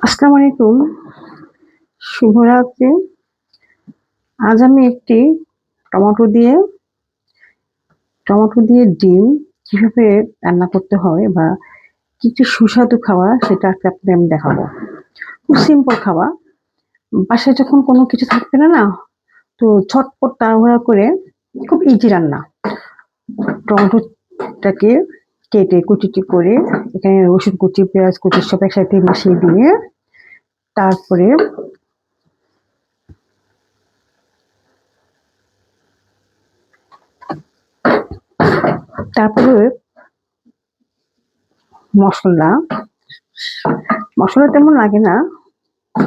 আসসালামু আলাইকুম, শুভরাত্রি। আজ আমি একটি টমেটো দিয়ে ডিম কিভাবে রান্না করতে হয় বা কি কি সুস্বাদু খাওয়া সেটা আজকে আপনাদের আমি দেখাবো। খুব সিম্পল খাওয়া। বাসায় যখন কোনো কিছু থাকবে না, তো ঝটপট তাড়াহুড়া করে খুব ইজি রান্না। টমেটোটাকে কেটে কুচি করে এখানে রসুন কুচি, পেঁয়াজ কুচি সব একসাথে মিশিয়ে দিয়ে তারপরে তারপরে মসলা মসলা তেমন লাগে না,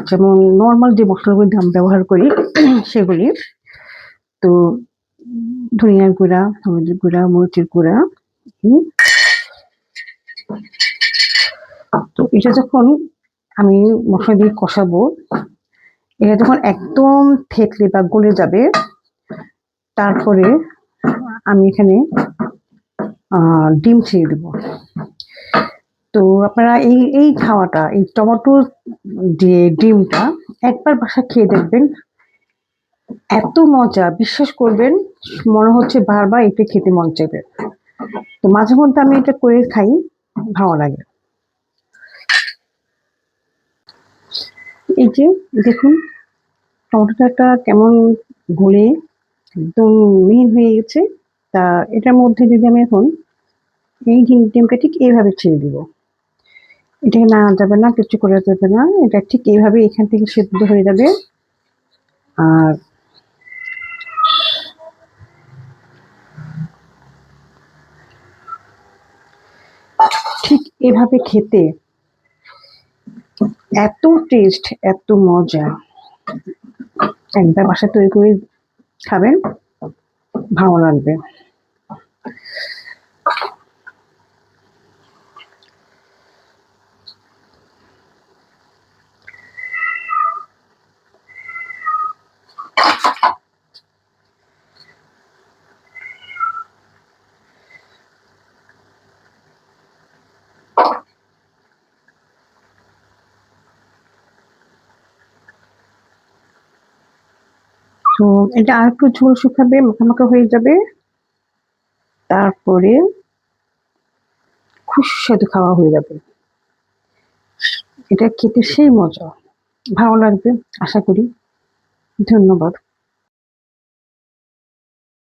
যেমন নর্মাল যে মসলাগুলো আমি ব্যবহার করি সেগুলি। তো ধনিয়ার গুঁড়া, হলুদের গুঁড়া, মরিচের গুঁড়া। হুম, তো এটা যখন আমি মশলা দিয়ে কষাবো, এটা যখন একদম থেতলে বা গলে যাবে, তারপরে আমি এখানে ডিম ছেড়ে দেবো। তো আপনারা এই এই খাওয়াটা, এই টমেটো দিয়ে ডিমটা একবার বাসা খেয়ে দেখবেন, এত মজা, বিশ্বাস করবেন, মনে হচ্ছে বারবার এটা খেতে মন চাইবে। তো মাঝে মধ্যে আমি এটা করে খাই, ভালো লাগে। এই যে দেখুন, টমেটোটা কেমন গলে একদম মিহিন হয়ে গেছে। তা এটার মধ্যে যদি আমি এখন এই ডিমটা ঠিক এইভাবে ছেড়ে দিব, এটাকে নাড়া যাবে না, কিছু করা যাবে না, এটা ঠিক এইভাবে এখান থেকে সেদ্ধ হয়ে যাবে। আর ঠিক এভাবে খেতে এত টেস্ট, এত মজা। একবার বাসায় তৈরি করে খাবেন, ভালো লাগবে। তো এটা আর একটু ঝোল শুকাবে, মাখা হয়ে যাবে। তারপরে খুব সুস্বাদু খাওয়া হয়ে যাবে। এটা খেতে সেই মজা, ভালো লাগবে আশা করি। ধন্যবাদ।